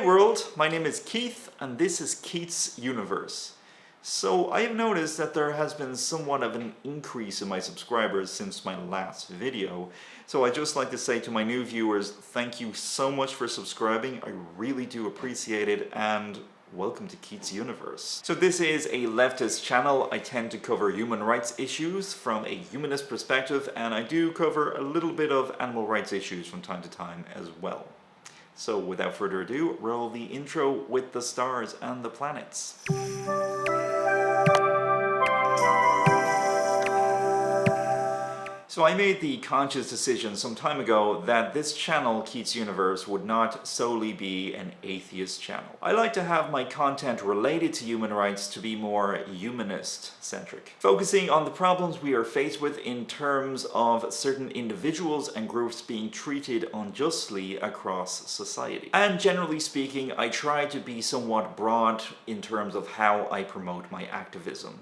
Hey world, my name is Keith and this is Keith's Universe. So I have noticed that there has been somewhat of an increase in my subscribers since my last video. So I'd just like to say to my new viewers, thank you so much for subscribing. I really do appreciate it, and welcome to Keith's Universe. So this is a leftist channel. I tend to cover human rights issues from a humanist perspective, and I do cover a little bit of animal rights issues from time to time as well. So without further ado, roll the intro with the stars and the planets. So I made the conscious decision some time ago that this channel, Keith's Universe, would not solely be an atheist channel. I like to have my content related to human rights to be more humanist-centric, focusing on the problems we are faced with in terms of certain individuals and groups being treated unjustly across society. And generally speaking, I try to be somewhat broad in terms of how I promote my activism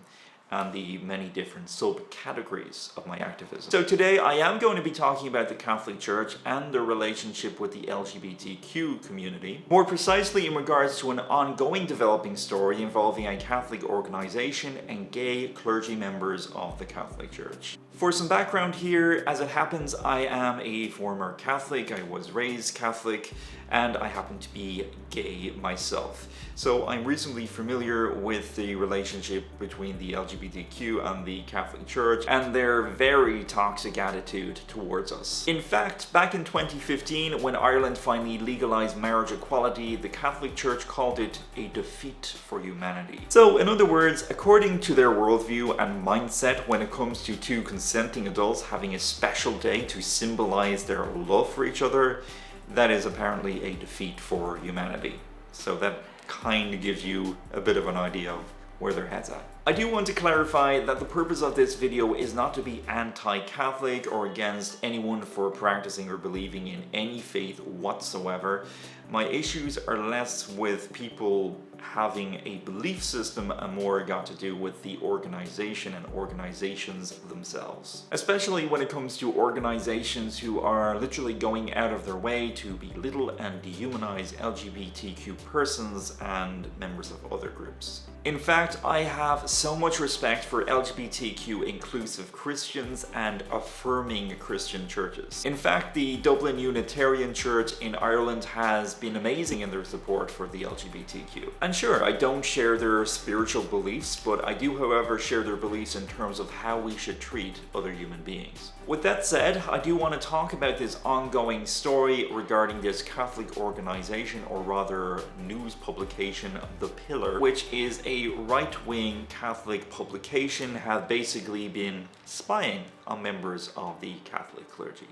and the many different subcategories of my activism. So today I am going to be talking about the Catholic Church and their relationship with the LGBTQ community, more precisely in regards to an ongoing developing story involving a Catholic organization and gay clergy members of the Catholic Church. For some background here, as it happens, I am a former Catholic. I was raised Catholic, and I happen to be gay myself. So I'm reasonably familiar with the relationship between the LGBTQ and the Catholic Church and their very toxic attitude towards us. In fact, back in 2015, when Ireland finally legalized marriage equality, the Catholic Church called it a defeat for humanity. So in other words, according to their worldview and mindset when it comes to two consenting adults having a special day to symbolize their love for each other, that is apparently a defeat for humanity. So that kind of gives you a bit of an idea of where their head's at. I do want to clarify that the purpose of this video is not to be anti-Catholic or against anyone for practicing or believing in any faith whatsoever. My issues are less with people having a belief system and more got to do with the organization and organizations themselves. Especially when it comes to organizations who are literally going out of their way to belittle and dehumanize LGBTQ persons and members of other groups. In fact, I have so much respect for LGBTQ inclusive Christians and affirming Christian churches. In fact, the Dublin Unitarian Church in Ireland has been amazing in their support for the LGBTQ. And sure, I don't share their spiritual beliefs, but I do, however, share their beliefs in terms of how we should treat other human beings. With that said, I do want to talk about this ongoing story regarding this Catholic organization, or rather news publication, The Pillar, which is a right-wing Catholic publication, have basically been spying on members of the Catholic clergy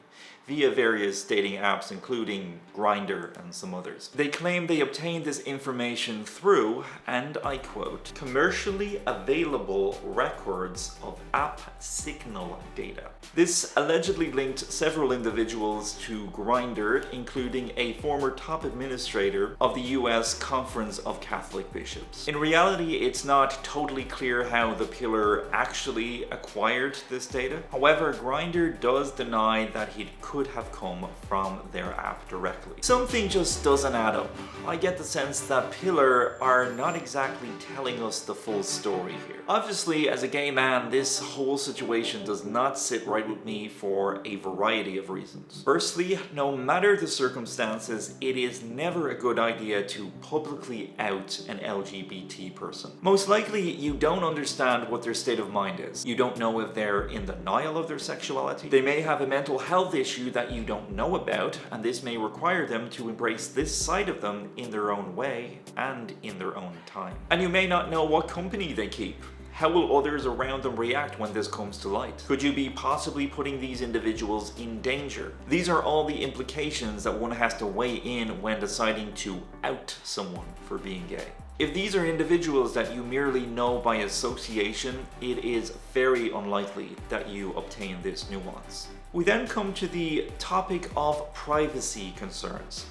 via various dating apps, including Grindr and some others. They claim they obtained this information through, and I quote, commercially available records of app signal data. This allegedly linked several individuals to Grindr, including a former top administrator of the US Conference of Catholic Bishops. In reality, it's not totally clear how the Pillar actually acquired this data. However, Grindr does deny that it could have come from their app directly. Something just doesn't add up. I get the sense that Pillar are not exactly telling us the full story here. Obviously, as a gay man, this whole situation does not sit right with me for a variety of reasons. Firstly, no matter the circumstances, it is never a good idea to publicly out an LGBT person. Most likely, you don't understand what their state of mind is. You don't know if they're in denial of their sexuality. They may have a mental health issue that you don't know about, and this may require them to embrace this side of them in their own way and in their own time. And you may not know what company they keep. How will others around them react when this comes to light? Could you be possibly putting these individuals in danger? These are all the implications that one has to weigh in when deciding to out someone for being gay. If these are individuals that you merely know by association, it is very unlikely that you obtain this nuance. We then come to the topic of privacy concerns.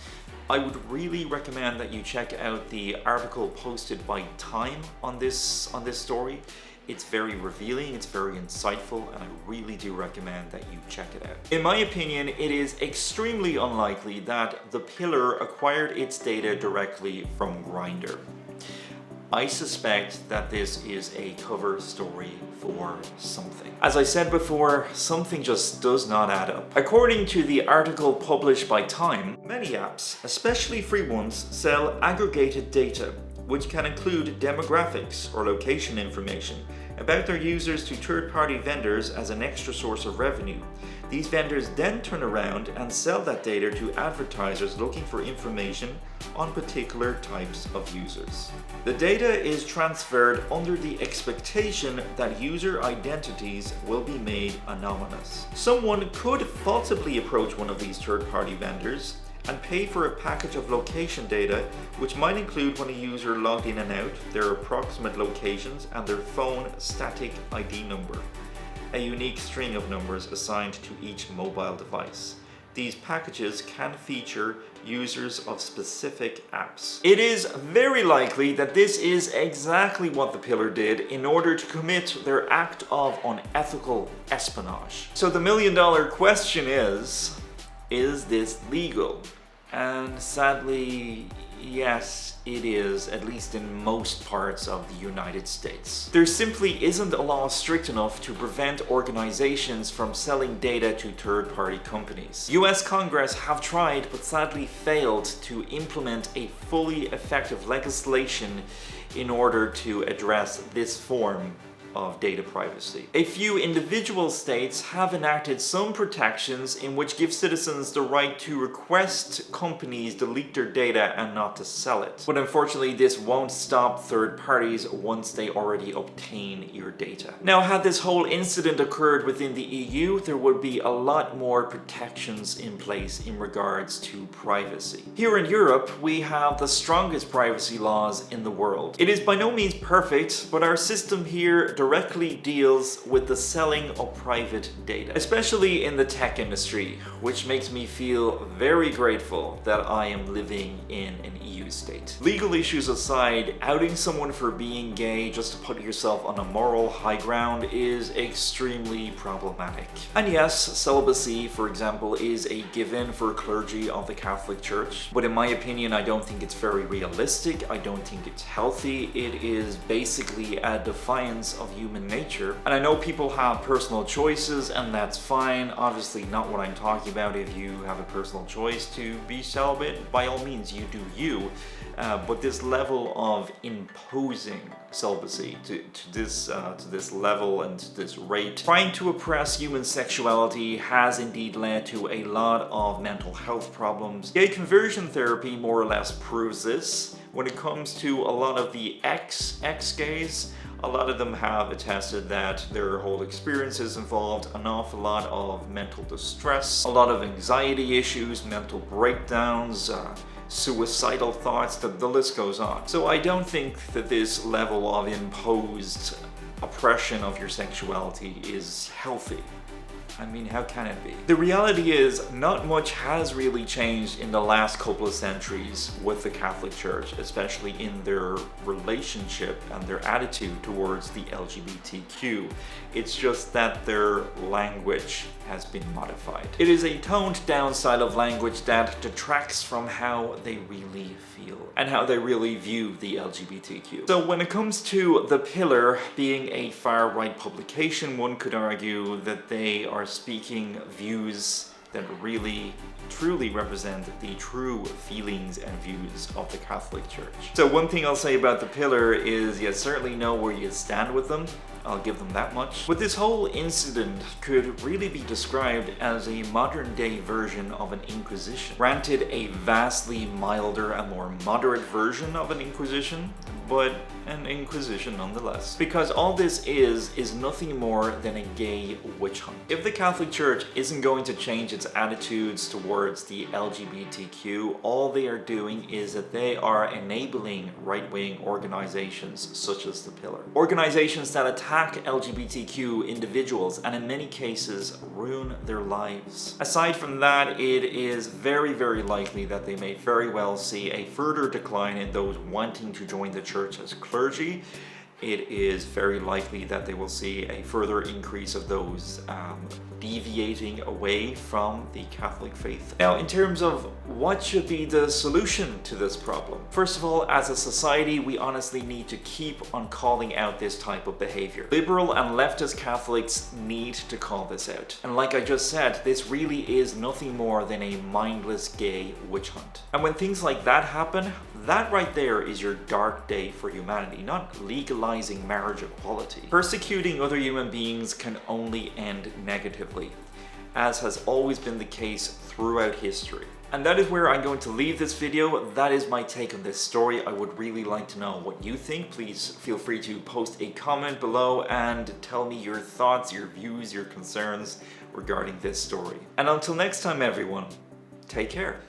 I would really recommend that you check out the article posted by Time on this story. It's very revealing, it's very insightful, and I really do recommend that you check it out. In my opinion, it is extremely unlikely that the Pillar acquired its data directly from Grindr. I suspect that this is a cover story for something. As I said before, something just does not add up. According to the article published by Time, many apps, especially free ones, sell aggregated data, which can include demographics or location information about their users to third-party vendors as an extra source of revenue. These vendors then turn around and sell that data to advertisers looking for information on particular types of users. The data is transferred under the expectation that user identities will be made anonymous. Someone could falsely approach one of these third-party vendors and pay for a package of location data, which might include when a user logged in and out, their approximate locations, and their phone static ID number, a unique string of numbers assigned to each mobile device. These packages can feature users of specific apps. It is very likely that this is exactly what the Pillar did in order to commit their act of unethical espionage. So the million-dollar question is this legal? And sadly, yes, it is, at least in most parts of the United States. There simply isn't a law strict enough to prevent organizations from selling data to third-party companies. US Congress have tried but sadly failed to implement a fully effective legislation in order to address this form of data privacy. A few individual states have enacted some protections in which give citizens the right to request companies delete their data and not to sell it. But unfortunately, this won't stop third parties once they already obtain your data. Now, had this whole incident occurred within the EU, there would be a lot more protections in place in regards to privacy. Here in Europe, we have the strongest privacy laws in the world. It is by no means perfect, but our system here directly deals with the selling of private data, especially in the tech industry, which makes me feel very grateful that I am living in an EU state. Legal issues aside, outing someone for being gay just to put yourself on a moral high ground is extremely problematic. And yes, celibacy, for example, is a given for clergy of the Catholic Church, but in my opinion, I don't think it's very realistic. I don't think it's healthy. It is basically a defiance of human nature. And I know people have personal choices, and that's fine. Obviously not what I'm talking about. If you have a personal choice to be celibate, by all means, you do you. But this level of imposing celibacy to this level and to this rate, trying to oppress human sexuality, has indeed led to a lot of mental health problems. Gay conversion therapy more or less proves this. When it comes to a lot of the ex-gays, a lot of them have attested that their whole experiences involved an awful lot of mental distress, a lot of anxiety issues, mental breakdowns, suicidal thoughts, the list goes on. So I don't think that this level of imposed oppression of your sexuality is healthy. I mean, how can it be? The reality is, not much has really changed in the last couple of centuries with the Catholic Church, especially in their relationship and their attitude towards the LGBTQ. It's just that their language has been modified. It is a toned down style of language that detracts from how they really feel and how they really view the LGBTQ. So when it comes to The Pillar being a far-right publication, one could argue that they are speaking views that really truly represent the true feelings and views of the Catholic Church. So one thing I'll say about The Pillar is you certainly know where you stand with them. I'll give them that much. But this whole incident could really be described as a modern day version of an Inquisition. Granted, a vastly milder and more moderate version of an Inquisition, but an Inquisition nonetheless. Because all this is nothing more than a gay witch hunt. If the Catholic Church isn't going to change its attitudes towards the LGBTQ, all they are doing is that they are enabling right-wing organizations such as The Pillar. Organizations that attack attack LGBTQ individuals and in many cases ruin their lives. Aside from that, it is very, very likely that they may very well see a further decline in those wanting to join the church as clergy. It is very likely that they will see a further increase of those deviating away from the Catholic faith. Now, in terms of what should be the solution to this problem, first of all, as a society, we honestly need to keep on calling out this type of behavior. Liberal and leftist Catholics need to call this out. And like I just said, this really is nothing more than a mindless gay witch hunt. And when things like that happen, that right there is your dark day for humanity, not legalizing marriage equality. Persecuting other human beings can only end negatively, as has always been the case throughout history. And that is where I'm going to leave this video. That is my take on this story. I would really like to know what you think. Please feel free to post a comment below and tell me your thoughts, your views, your concerns regarding this story. And until next time, everyone, take care.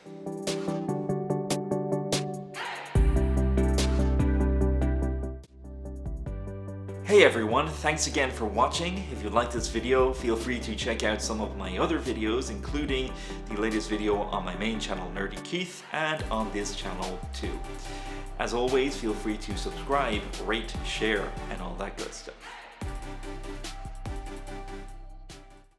Hey everyone, thanks again for watching. If you liked this video, feel free to check out some of my other videos, including the latest video on my main channel, Nerdy Keith, and on this channel too. As always, feel free to subscribe, rate, share, and all that good stuff.